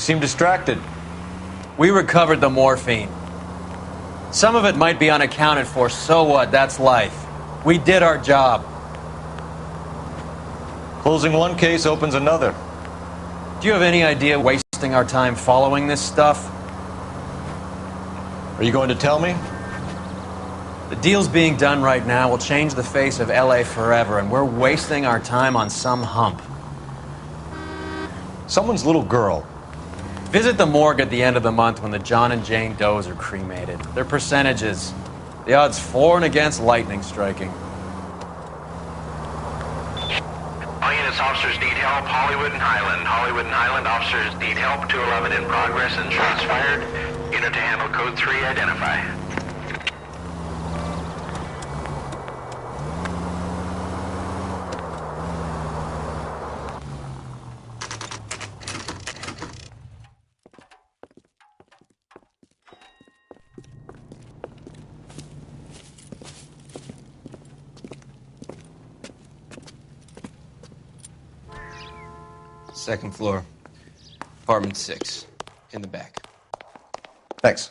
seem distracted. We recovered the morphine. Some of it might be unaccounted for, so what? That's life. We did our job. Closing one case opens another. Do you have any idea wasting our time following this stuff? Are you going to tell me? The deals being done right now will change the face of LA forever, and we're wasting our time on some hump. Someone's little girl. Visit the morgue at the end of the month when the John and Jane Does are cremated. Their percentages. The odds for and against lightning striking. All units, officers need help. Hollywood and Highland. Hollywood and Highland officers need help. 211 in progress and shots fired. Unit to handle code 3, identify. Second floor, apartment 6, in the back. Thanks.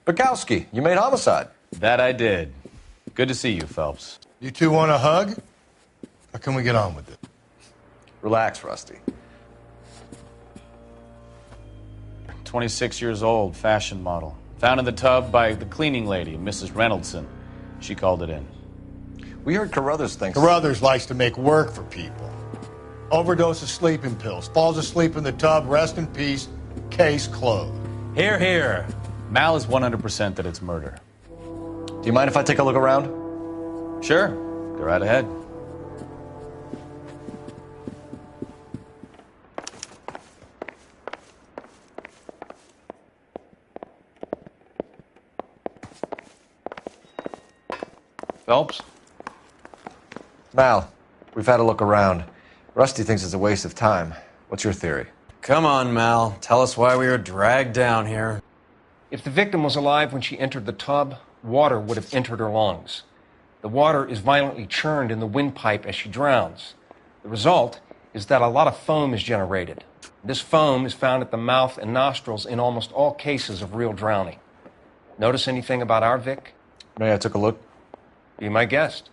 Bukowski, you made homicide. That I did. Good to see you, Phelps. You two want a hug? Or can we get on with it? Relax, Rusty. 26 years old, fashion model. Found in the tub by the cleaning lady, Mrs. Reynoldson. She called it in. We heard Carruthers thinks... Carruthers likes to make work for people. Overdose of sleeping pills. Falls asleep in the tub. Rest in peace. Case closed. Here, here. Mal is 100% that it's murder. Do you mind if I take a look around? Sure. Go right ahead. Phelps? Mal, we've had a look around. Rusty thinks it's a waste of time. What's your theory? Come on, Mal. Tell us why we were dragged down here. If the victim was alive when she entered the tub, water would have entered her lungs. The water is violently churned in the windpipe as she drowns. The result is that a lot of foam is generated. This foam is found at the mouth and nostrils in almost all cases of real drowning. Notice anything about our Vic? May I took a look? Be my guest.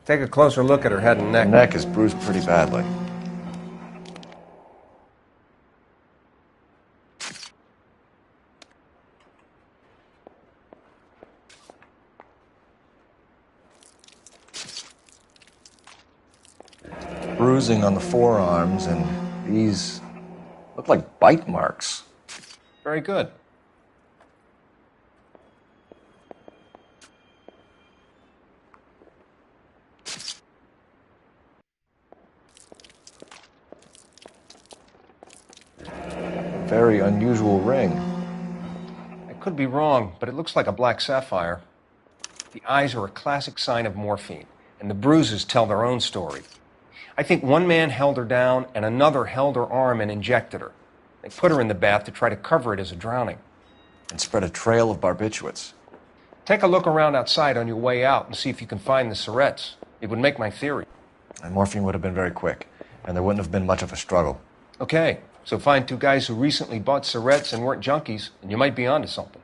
Take a closer look at her head and neck. Her neck is bruised pretty badly. Bruising on the forearms, and these look like bite marks. Very good. Very unusual ring. I could be wrong, but it looks like a black sapphire. The eyes are a classic sign of morphine, and the bruises tell their own story. I think one man held her down and another held her arm and injected her. They put her in the bath to try to cover it as a drowning. And spread a trail of barbiturates. Take a look around outside on your way out and see if you can find the syrettes. It would make my theory. And morphine would have been very quick, and there wouldn't have been much of a struggle. Okay, so find two guys who recently bought syrettes and weren't junkies, and you might be onto something.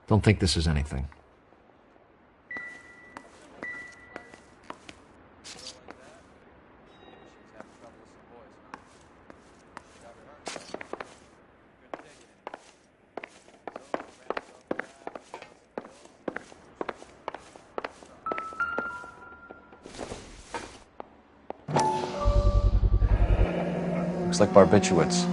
Don't think this is anything. Looks like barbiturates.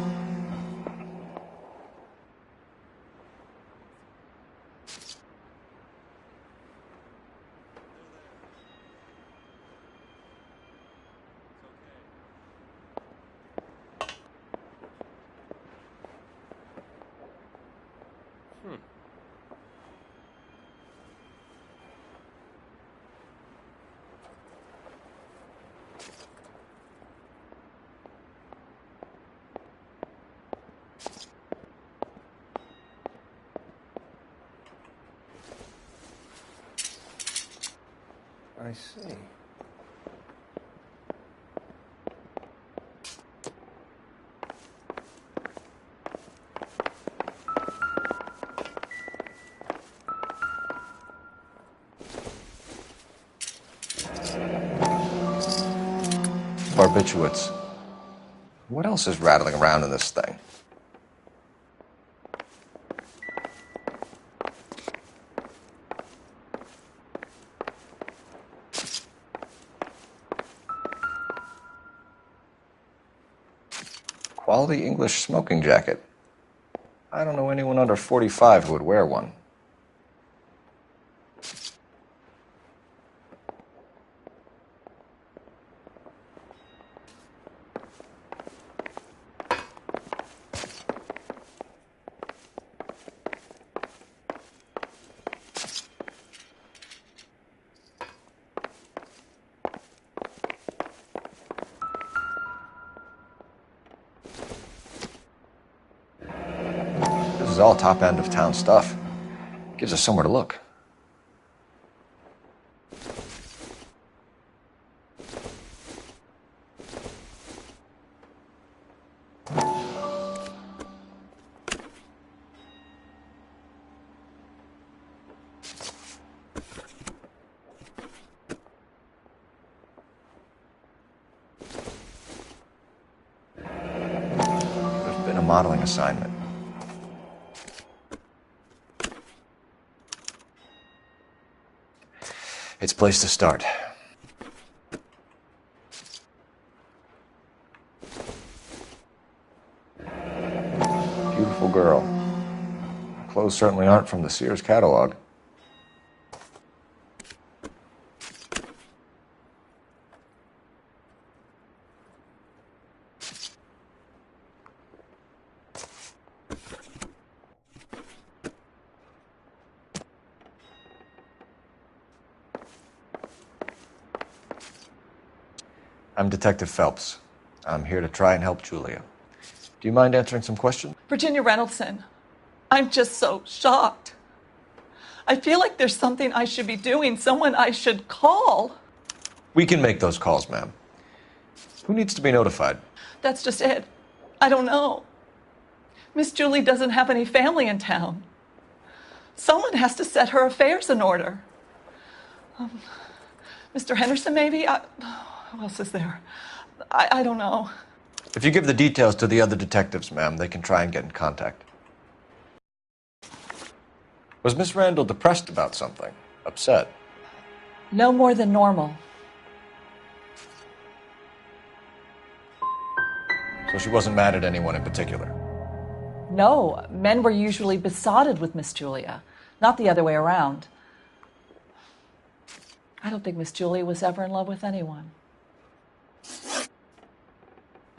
I see. Barbiturates. What else is rattling around in this thing? Quality English smoking jacket. I don't know anyone under 45 who would wear one. This is all top end of town stuff. Gives us somewhere to look. There's been a modeling assignment. It's a place to start. Beautiful girl. Clothes certainly aren't from the Sears catalog. I'm Detective Phelps. I'm here to try and help Julia. Do you mind answering some questions? Virginia Reynoldson, I'm just so shocked. I feel like there's something I should be doing, someone I should call. We can make those calls, ma'am. Who needs to be notified? That's just it. I don't know. Miss Julie doesn't have any family in town. Someone has to set her affairs in order. Mr. Henderson, maybe? Who else is there? I don't know. If you give the details to the other detectives, ma'am, they can try and get in contact. Was Miss Randall depressed about something? Upset? No more than normal. So she wasn't mad at anyone in particular? No, men were usually besotted with Miss Julia, not the other way around. I don't think Miss Julia was ever in love with anyone.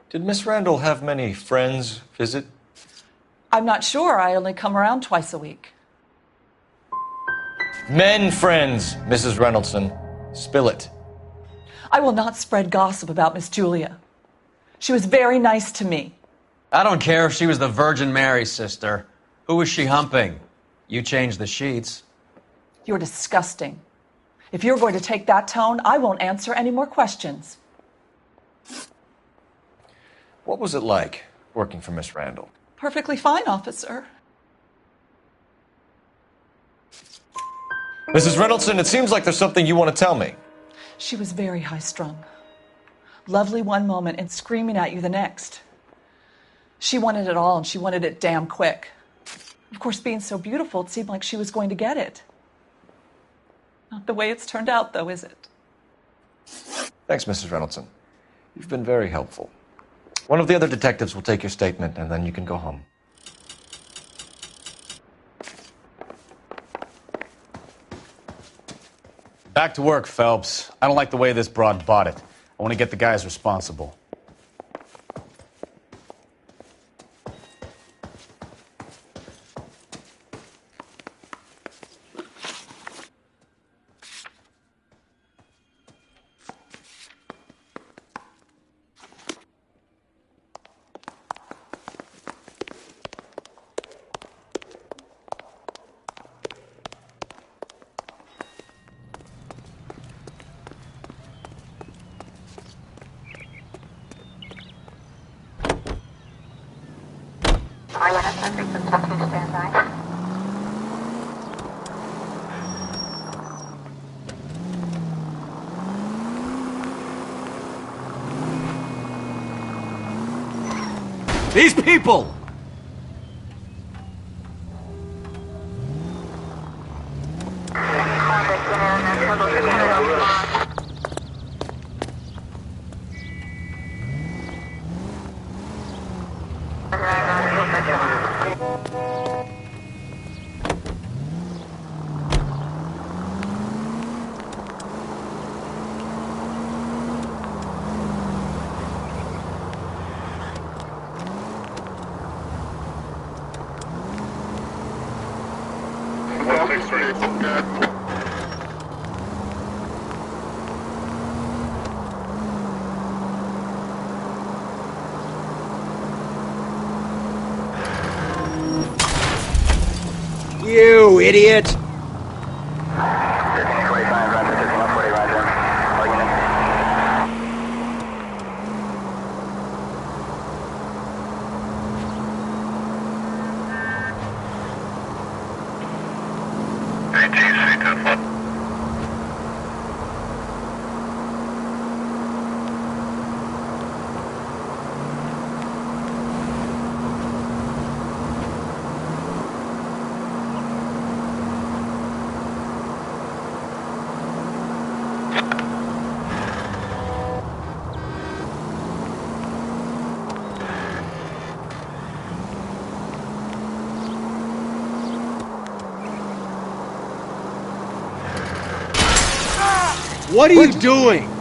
Did Miss Randall have many friends visit? I'm not sure. I only come around twice a week. Men friends, Mrs. Reynoldson. Spill it. I will not spread gossip about Miss Julia. She was very nice to me. I don't care if she was the Virgin Mary's sister. Who was she humping? You changed the sheets. You're disgusting. If you're going to take that tone, I won't answer any more questions. What was it like working for Miss Randall? Perfectly fine, officer. Mrs. Reynoldson, it seems like there's something you want to tell me. She was very high-strung. Lovely one moment and screaming at you the next. She wanted it all, and she wanted it damn quick. Of course, being so beautiful, it seemed like she was going to get it. Not the way it's turned out, though, is it? Thanks, Mrs. Reynoldson. You've been very helpful. One of the other detectives will take your statement, and then you can go home. Back to work, Phelps. I don't like the way this broad bought it. I want to get the guys responsible. INS 362, stand by. These people! You idiot! What are you doing?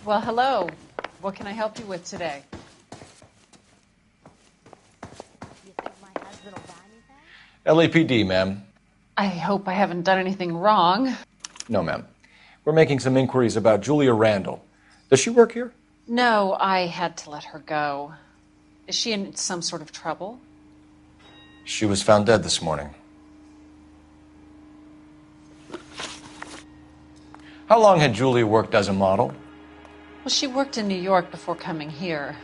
Well, hello. What can I help you with today? You think my husband will buy anything? LAPD, ma'am. I hope I haven't done anything wrong. No, ma'am. We're making some inquiries about Julia Randall. Does she work here? No, I had to let her go. Is she in some sort of trouble? She was found dead this morning. How long had Julia worked as a model? Well, she worked in New York before coming here.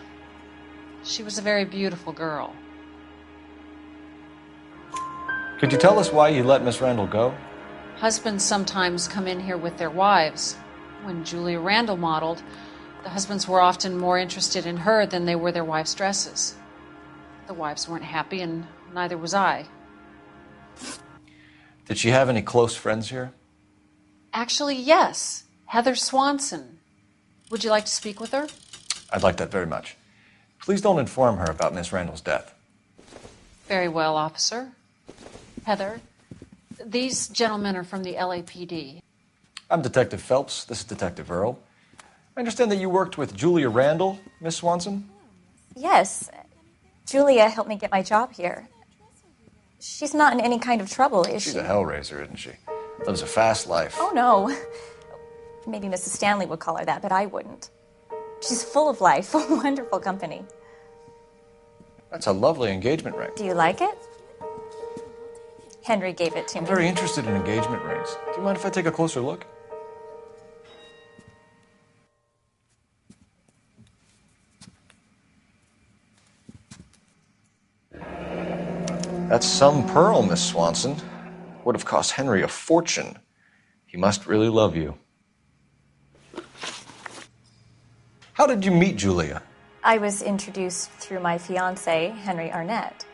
She was a very beautiful girl. Could you tell us why you let Miss Randall go? Husbands sometimes come in here with their wives. When Julia Randall modeled, the husbands were often more interested in her than they were their wives' dresses. The wives weren't happy, and neither was I. Did she have any close friends here? Actually, yes. Heather Swanson. Would you like to speak with her? I'd like that very much. Please don't inform her about Miss Randall's death. Very well, officer. Heather, these gentlemen are from the LAPD. I'm Detective Phelps. This is Detective Earl. I understand that you worked with Julia Randall, Miss Swanson? Yes. Julia helped me get my job here. She's not in any kind of trouble, is she? She's a hellraiser, isn't she? Lives a fast life. Oh, no. Maybe Mrs. Stanley would call her that, but I wouldn't. She's full of life, wonderful company. That's a lovely engagement ring. Do you like it? Henry gave it to I'm me. very interested in engagement rings. Do you mind if I take a closer look? That's some pearl, Miss Swanson. Would have cost Henry a fortune. He must really love you. How did you meet Julia? I was introduced through my fiancé, Henry Arnett.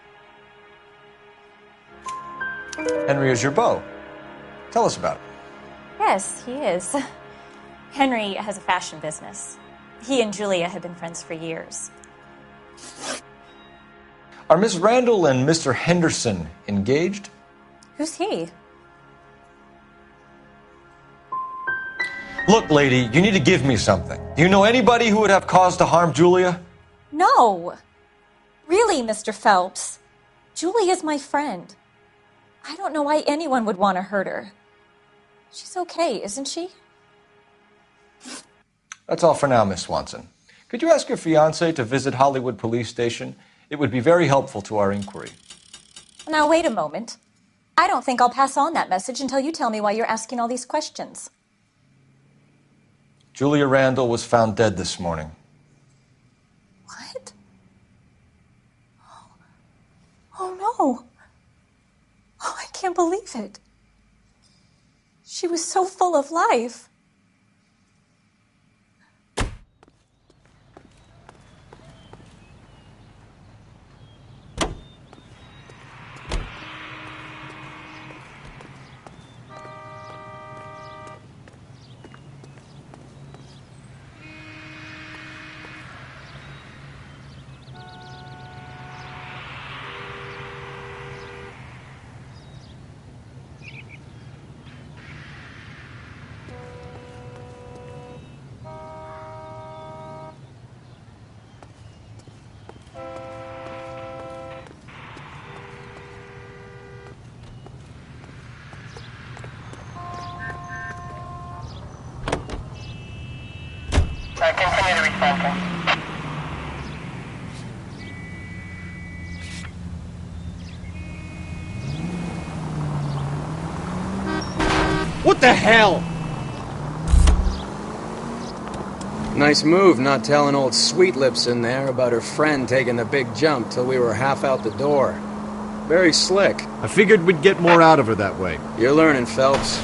Henry is your beau. Tell us about it. Yes, he is. Henry has a fashion business. He and Julia have been friends for years. Are Miss Randall and Mr. Henderson engaged? Who's he? Look, lady, you need to give me something. Do you know anybody who would have cause to harm Julia? No. Really, Mr. Phelps. Julie is my friend. I don't know why anyone would want to hurt her. She's okay, isn't she? That's all for now, Miss Swanson. Could you ask your fiancé to visit Hollywood Police Station? It would be very helpful to our inquiry. Now, wait a moment. I don't think I'll pass on that message until you tell me why you're asking all these questions. Julia Randall was found dead this morning. What? Oh, no. Oh, I can't believe it. She was so full of life. Continue to respond. What the hell? Nice move not telling old Sweet Lips in there about her friend taking the big jump till we were half out the door. Very slick. I figured we'd get more out of her that way. You're learning, Phelps.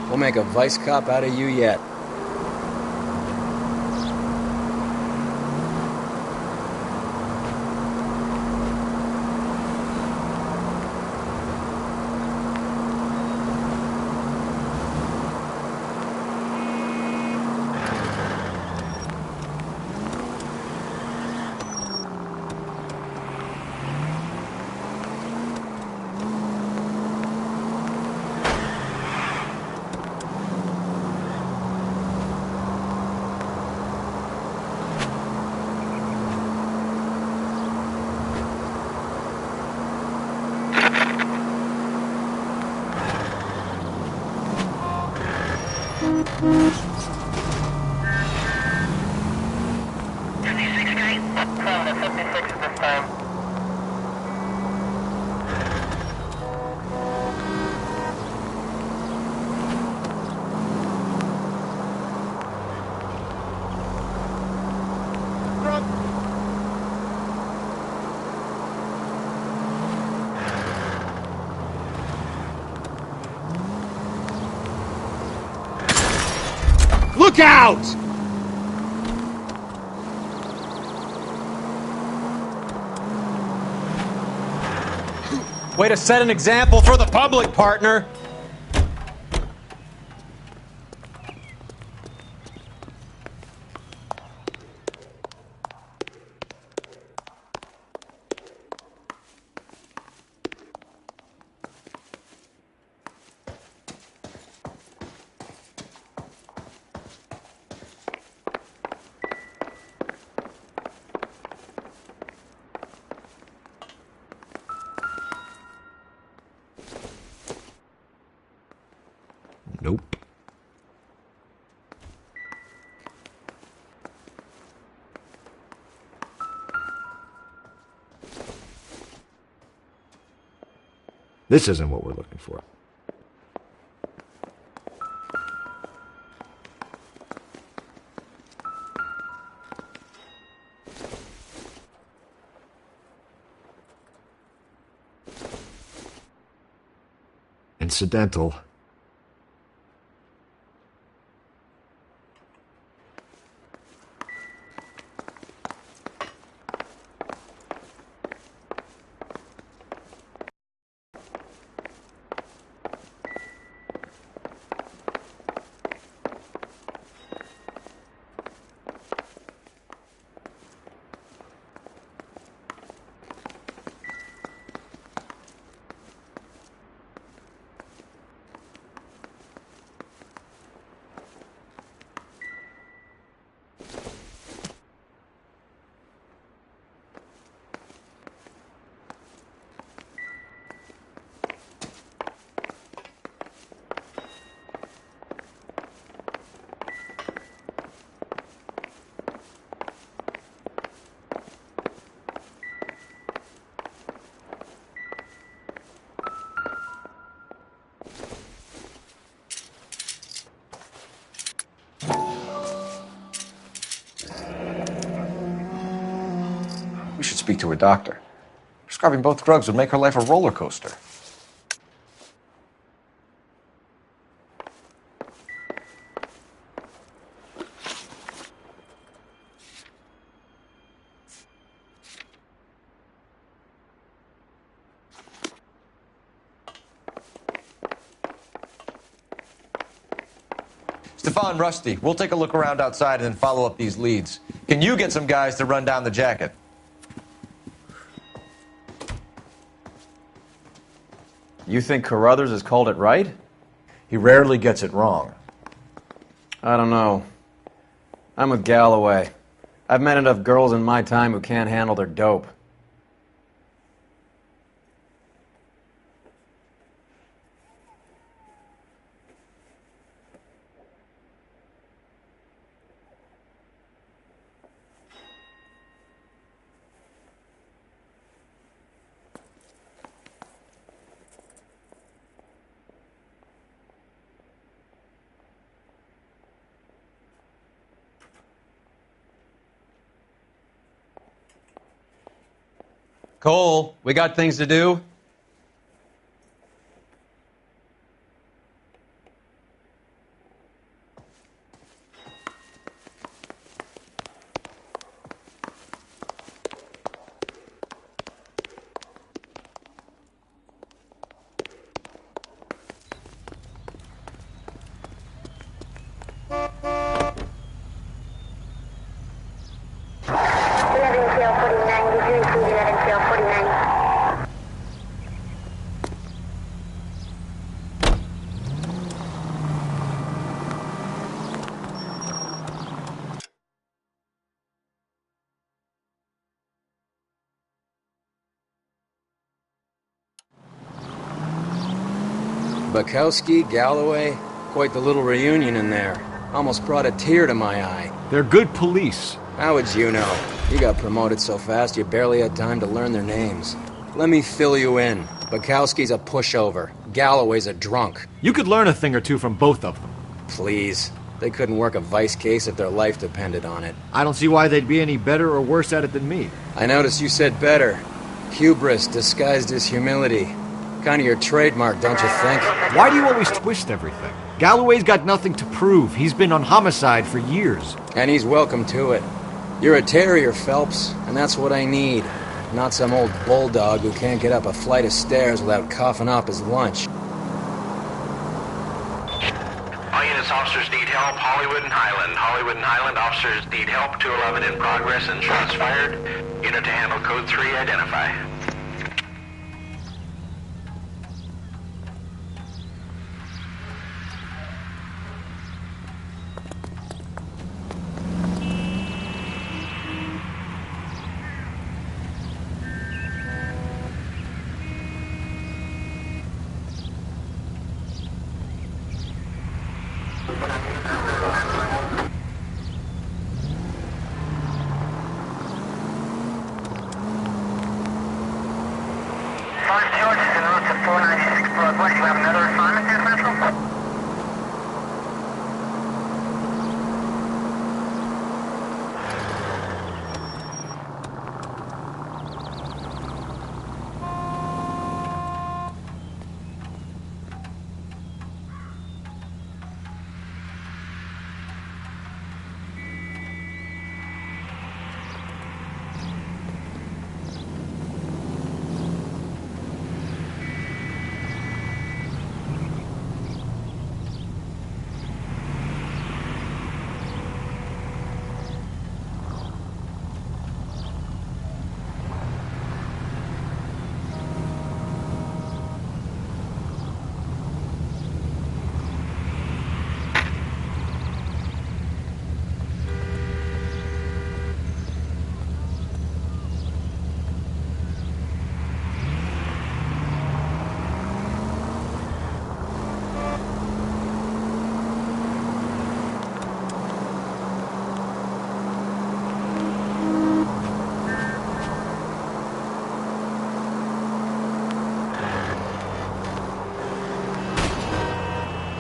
We'll make a vice cop out of you yet. Look out! Way to set an example for the public, partner. Nope. This isn't what we're looking for. Incidental. speak to her doctor. Prescribing both drugs would make her life a roller coaster. Stefan, Rusty, we'll take a look around outside and then follow up these leads. Can you get some guys to run down the jacket? You think Carruthers has called it right? He rarely gets it wrong. I don't know. I'm with Galloway. I've met enough girls in my time who can't handle their dope. Cole, we got things to do. Bukowski, Galloway, quite the little reunion in there. Almost brought a tear to my eye. They're good police. How would you know? You got promoted so fast you barely had time to learn their names. Let me fill you in. Bukowski's a pushover. Galloway's a drunk. You could learn a thing or two from both of them. Please. They couldn't work a vice case if their life depended on it. I don't see why they'd be any better or worse at it than me. I noticed you said better. Hubris disguised as humility. Kind of your trademark, don't you think? Why do you always twist everything? Galloway's got nothing to prove. He's been on homicide for years. And he's welcome to it. You're a terrier, Phelps, and that's what I need. Not some old bulldog who can't get up a flight of stairs without coughing up his lunch. All units, officers need help. Hollywood and Highland. Hollywood and Highland officers need help. 211 in progress and shots fired. Unit to handle code 3, identify.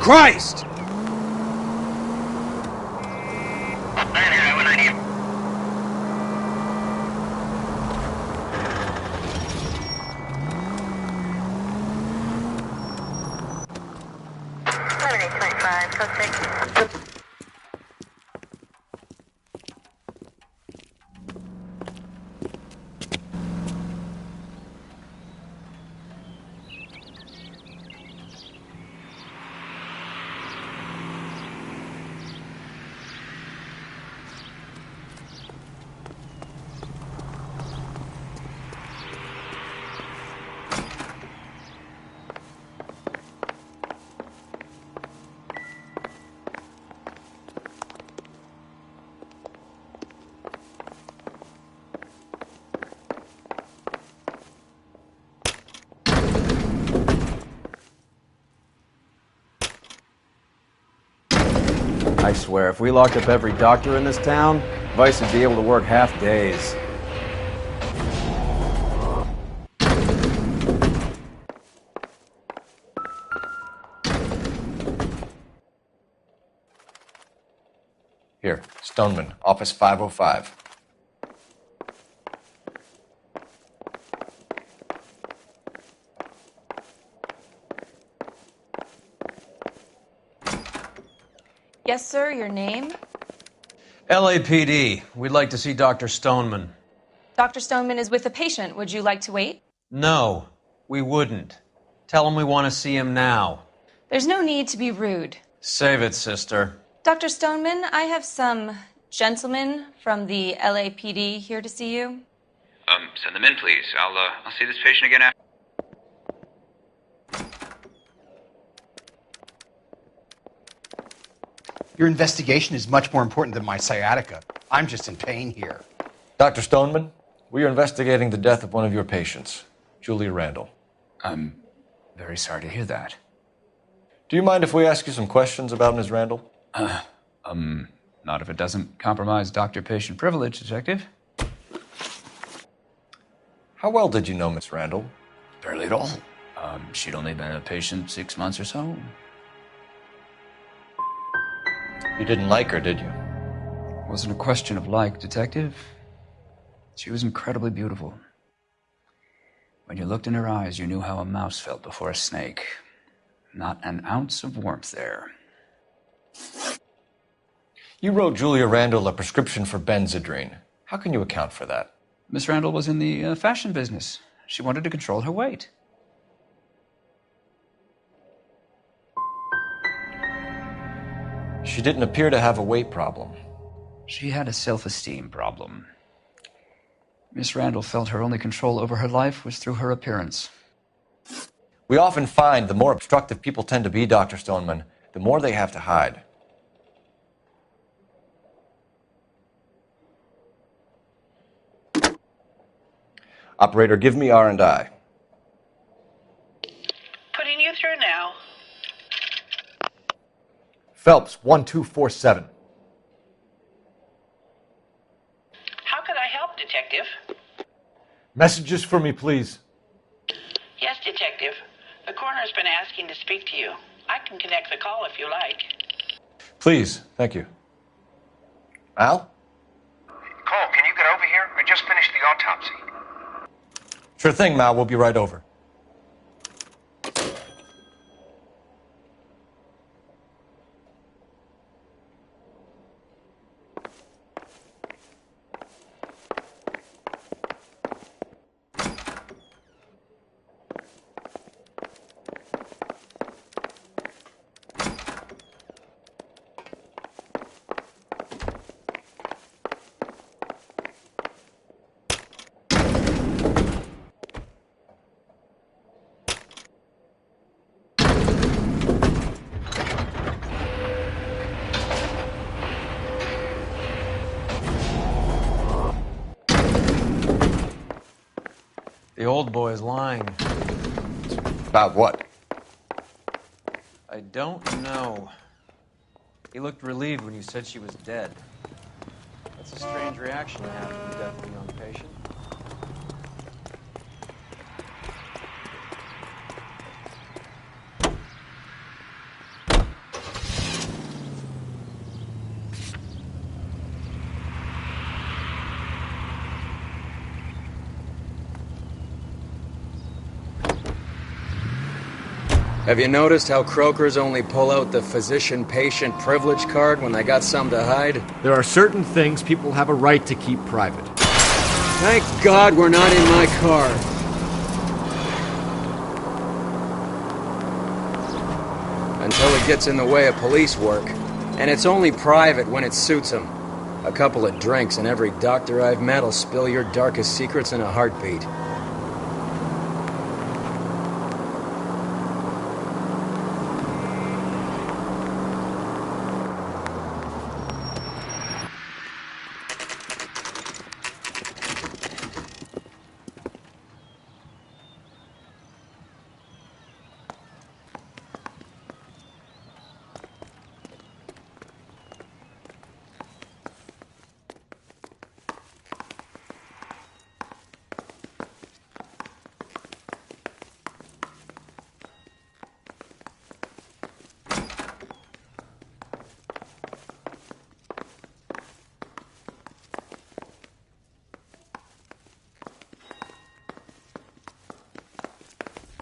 Christ! I swear, if we locked up every doctor in this town, Vice would be able to work half days. Here, Stoneman, office 505. Yes, sir, your name? LAPD. We'd like to see Dr. Stoneman. Dr. Stoneman is with a patient. Would you like to wait? No, we wouldn't. Tell him we want to see him now. There's no need to be rude. Save it, sister. Dr. Stoneman, I have some gentlemen from the LAPD here to see you. Send them in, please. I'll see this patient again after. Your investigation is much more important than my sciatica. I'm just in pain here. Dr. Stoneman, we are investigating the death of one of your patients, Julia Randall. I'm very sorry to hear that. Do you mind if we ask you some questions about Ms. Randall? Not if it doesn't compromise doctor-patient privilege, Detective. How well did you know Miss Randall? Barely at all. She'd only been a patient 6 months or so. You didn't like her, did you? Wasn't a question of like, Detective. She was incredibly beautiful. When you looked in her eyes, you knew how a mouse felt before a snake. Not an ounce of warmth there. You wrote Julia Randall a prescription for Benzedrine. How can you account for that? Miss Randall was in the fashion business. She wanted to control her weight. She didn't appear to have a weight problem. She had a self-esteem problem. Miss Randall felt her only control over her life was through her appearance. We often find the more obstructive people tend to be, Dr. Stoneman, the more they have to hide. Operator, give me R&I. Putting you through now. Phelps, 1247. How can I help, Detective? Messages for me, please. Yes, Detective. The coroner's been asking to speak to you. I can connect the call if you like. Please, thank you. Al? Cole, can you get over here? I just finished the autopsy. Sure thing, Mal. We'll be right over. The old boy's lying. About what? I don't know. He looked relieved when you said she was dead. That's a strange reaction to have from the death of a young patient. Have you noticed how croakers only pull out the physician-patient privilege card when they got something to hide? There are certain things people have a right to keep private. Thank God we're not in my car. Until it gets in the way of police work. And it's only private when it suits them. A couple of drinks and every doctor I've met will spill your darkest secrets in a heartbeat.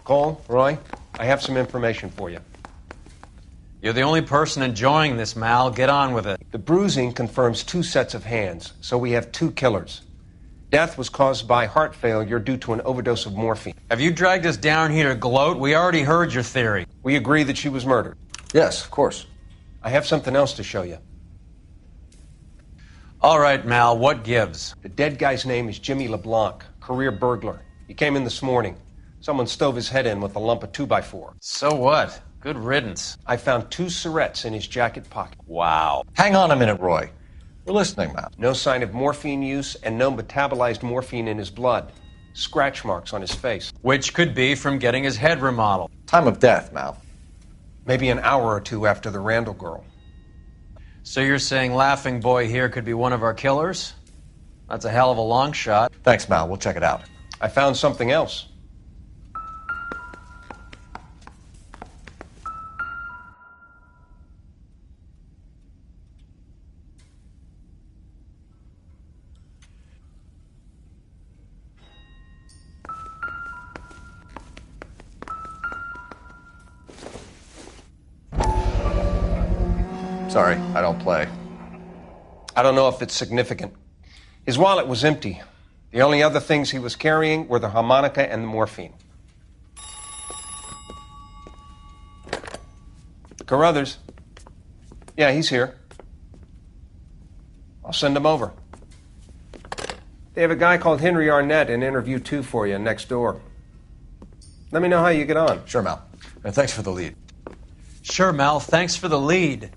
Cole, Roy, I have some information for you. You're the only person enjoying this, Mal. Get on with it. The bruising confirms 2 sets of hands, so we have 2 killers. Death was caused by heart failure due to an overdose of morphine. Have you dragged us down here to gloat? We already heard your theory. We agree that she was murdered. Yes, of course. I have something else to show you. All right, Mal, what gives? The dead guy's name is Jimmy LeBlanc, career burglar. He came in this morning. Someone stove his head in with a lump of 2x4. So what? Good riddance. I found 2 cigarettes in his jacket pocket. Wow. Hang on a minute, Roy. We're listening, Mal. No sign of morphine use and no metabolized morphine in his blood. Scratch marks on his face. Which could be from getting his head remodeled. Time of death, Mal. Maybe an hour or 2 after the Randall girl. So you're saying Laughing Boy here could be one of our killers? That's a hell of a long shot. Thanks, Mal. We'll check it out. I found something else. Sorry, I don't play. I don't know if it's significant. His wallet was empty. The only other things he was carrying were the harmonica and the morphine. Carruthers. Yeah, he's here. I'll send him over. They have a guy called Henry Arnett in interview 2 for you next door. Let me know how you get on. Sure, Mal. And thanks for the lead. Sure, Mal. Thanks for the lead.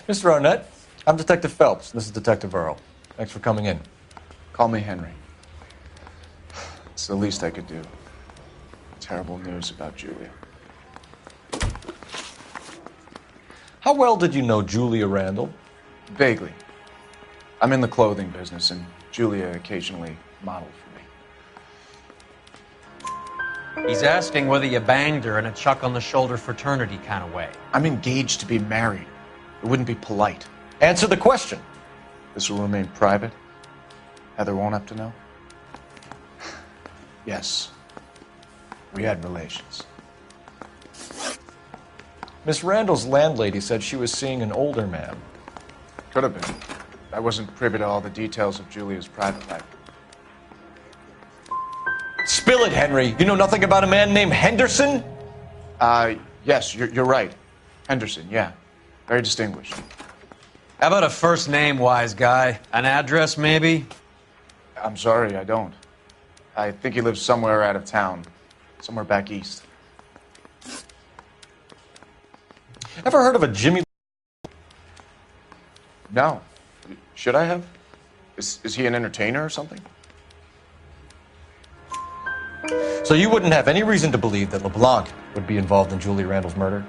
Mr. Arnett, I'm Detective Phelps. This is Detective Earl. Thanks for coming in. Call me Henry. It's the least I could do. Terrible news about Julia. How well did you know Julia Randall? Vaguely. I'm in the clothing business, and Julia occasionally modeled for me. He's asking whether you banged her in a chuck-on-the-shoulder fraternity kind of way. I'm engaged to be married. It wouldn't be polite. Answer the question. This will remain private? Heather won't have to know? Yes. We had relations. Miss Randall's landlady said she was seeing an older man. Could have been. I wasn't privy to all the details of Julia's private life. Spill it, Henry. You know nothing about a man named Henderson? Yes, you're right. Henderson, yeah. Very distinguished. How about a first name, wise guy? An address, maybe? I'm sorry, I don't. I think he lives somewhere out of town. Somewhere back east. Ever heard of a Jimmy? No. Should I have? Is he an entertainer or something? So you wouldn't have any reason to believe that LeBlanc would be involved in Julie Randall's murder?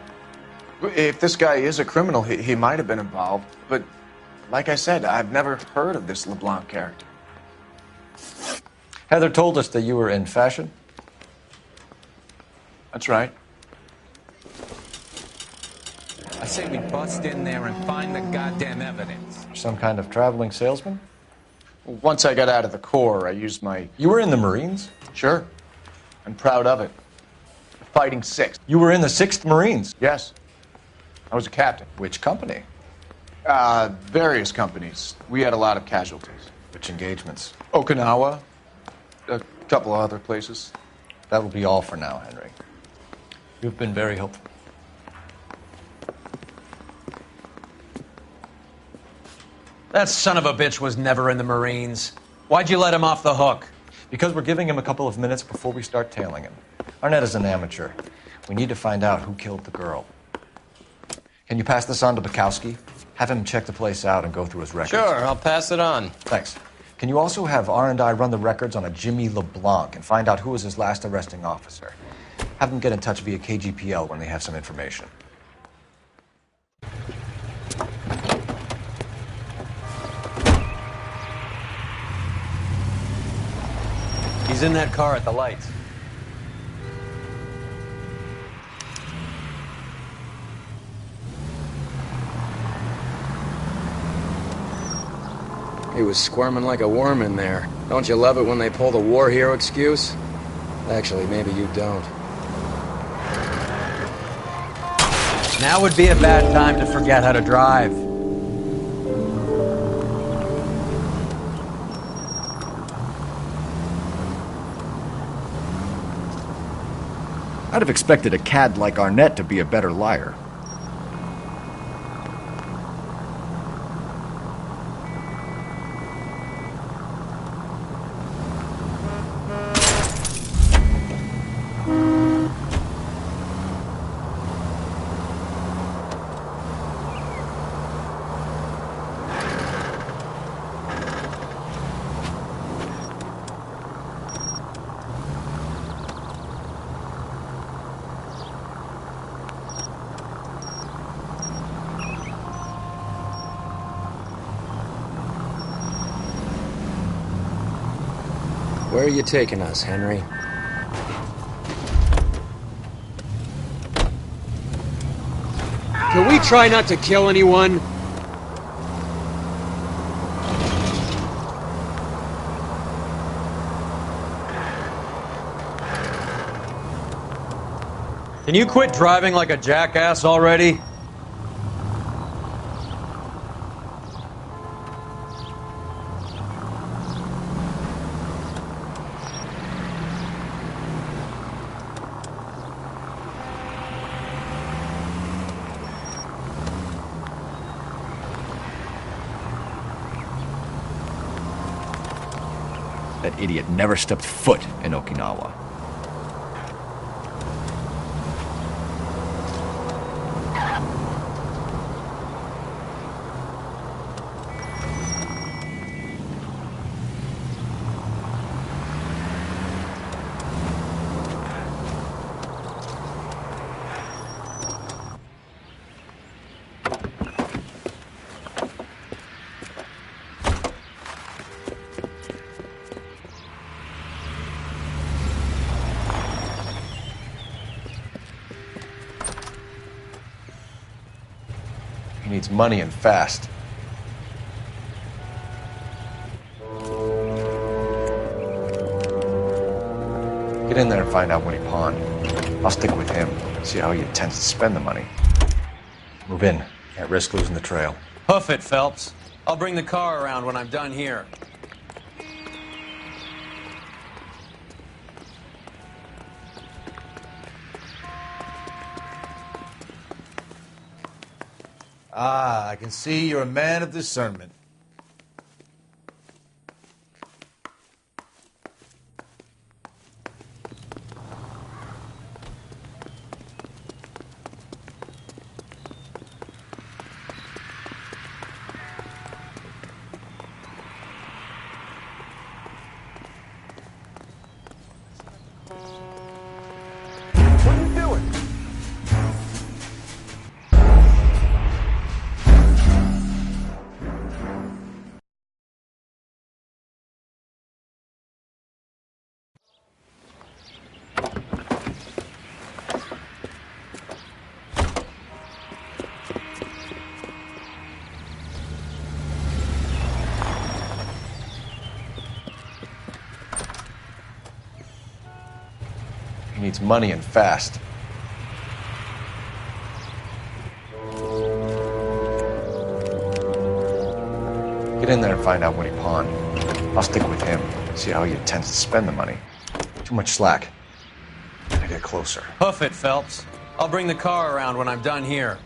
If this guy is a criminal, he might have been involved. But like I said, I've never heard of this LeBlanc character. Heather told us that you were in fashion. That's right. I say we bust in there and find the goddamn evidence. Some kind of traveling salesman? Once I got out of the Corps, I used my... You were in the Marines? Sure. I'm proud of it. The Fighting Sixth. You were in the 6th Marines? Yes. I was a captain. Which company? Various companies. We had a lot of casualties. Which engagements? Okinawa. A couple of other places. That will be all for now, Henry. You've been very helpful. That son of a bitch was never in the Marines. Why'd you let him off the hook? Because we're giving him a couple of minutes before we start tailing him. Arnett is an amateur. We need to find out who killed the girl. Can you pass this on to Bukowski? Have him check the place out and go through his records. Sure, I'll pass it on. Thanks. Can you also have R&I run the records on a Jimmy LeBlanc and find out who was his last arresting officer? Have them get in touch via KGPL when they have some information. He's in that car at the lights. He was squirming like a worm in there. Don't you love it when they pull the war hero excuse? Actually, maybe you don't. Now would be a bad time to forget how to drive. I'd have expected a cad like Arnett to be a better liar. Where are you taking us, Henry? Can we try not to kill anyone? Can you quit driving like a jackass already? That idiot never stepped foot in Okinawa. He needs money and fast. Get in there and find out what he pawned. I'll stick with him, see how he intends to spend the money. Move in. Can't risk losing the trail. Hoof it, Phelps. I'll bring the car around when I'm done here. Ah, I can see you're a man of discernment. He needs money and fast. Get in there and find out what he pawned. I'll stick with him, see how he intends to spend the money. Too much slack. Gotta get closer. Hoof it, Phelps. I'll bring the car around when I'm done here.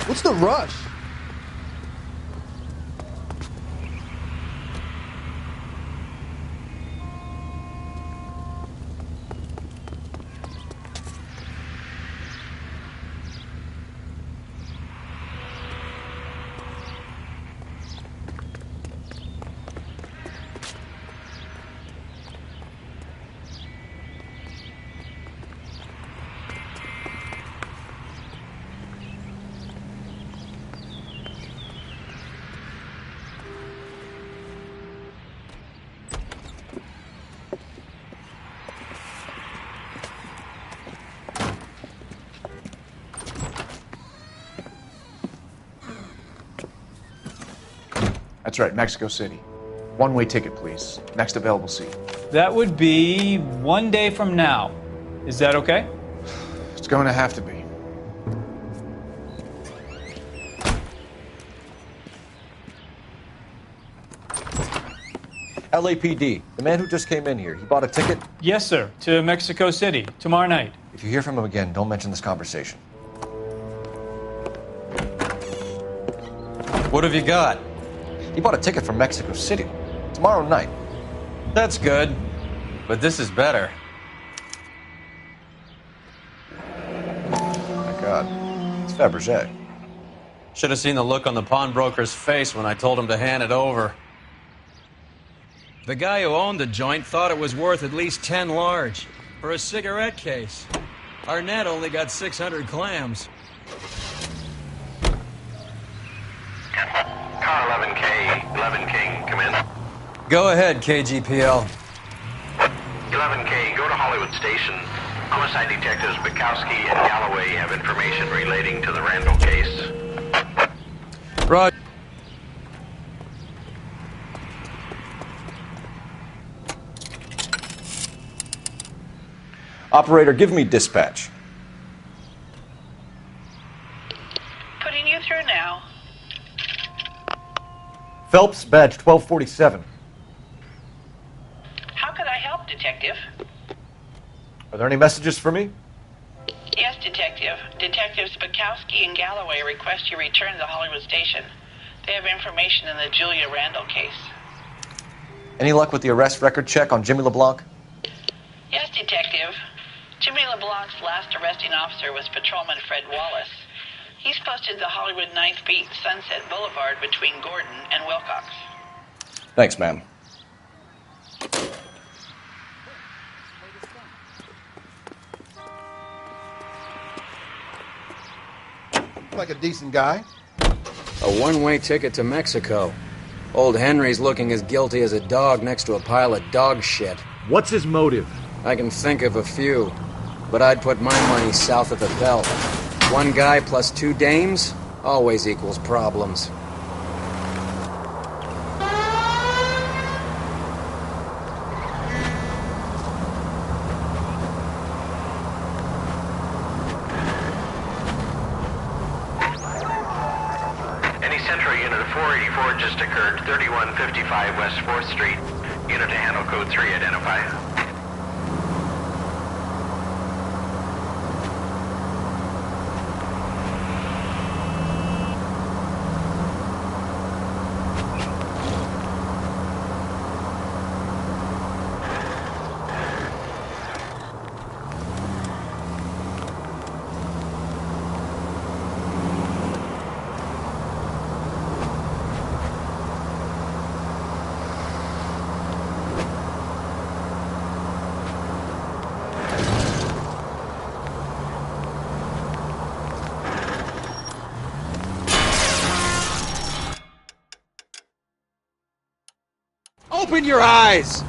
What's the rush? That's right, Mexico City. One-way ticket, please. Next available seat. That would be 1 day from now. Is that okay? It's going to have to be. LAPD, the man who just came in here, he bought a ticket? Yes, sir. To Mexico City, tomorrow night. If you hear from him again, don't mention this conversation. What have you got? He bought a ticket from Mexico City. Tomorrow night. That's good. But this is better. My God. It's Fabergé. Should have seen the look on the pawnbroker's face when I told him to hand it over. The guy who owned the joint thought it was worth at least 10 large for a cigarette case. Arnett only got 600 clams. Car 11K, 11K, come in. Go ahead, KGPL. 11K, go to Hollywood Station. Homicide detectives Bukowski and Galloway have information relating to the Randall case. Roger. Operator, give me dispatch. Putting you through now. Phelps, badge 1247. How could I help, Detective? Are there any messages for me? Yes, Detective. Detectives Bukowski and Galloway request you return to the Hollywood Station. They have information in the Julia Randall case. Any luck with the arrest record check on Jimmy LeBlanc? Yes, Detective. Jimmy LeBlanc's last arresting officer was Patrolman Fred Wallace. He's posted the Hollywood 9th Beat Sunset Boulevard between Gordon and Wilcox. Thanks, ma'am. Like a decent guy. A one-way ticket to Mexico. Old Henry's looking as guilty as a dog next to a pile of dog shit. What's his motive? I can think of a few, but I'd put my money south of the belt. One guy plus 2 dames always equals problems. 484 just occurred, 3155 West 4th Street. Unit to handle code 3, identify. Open your eyes!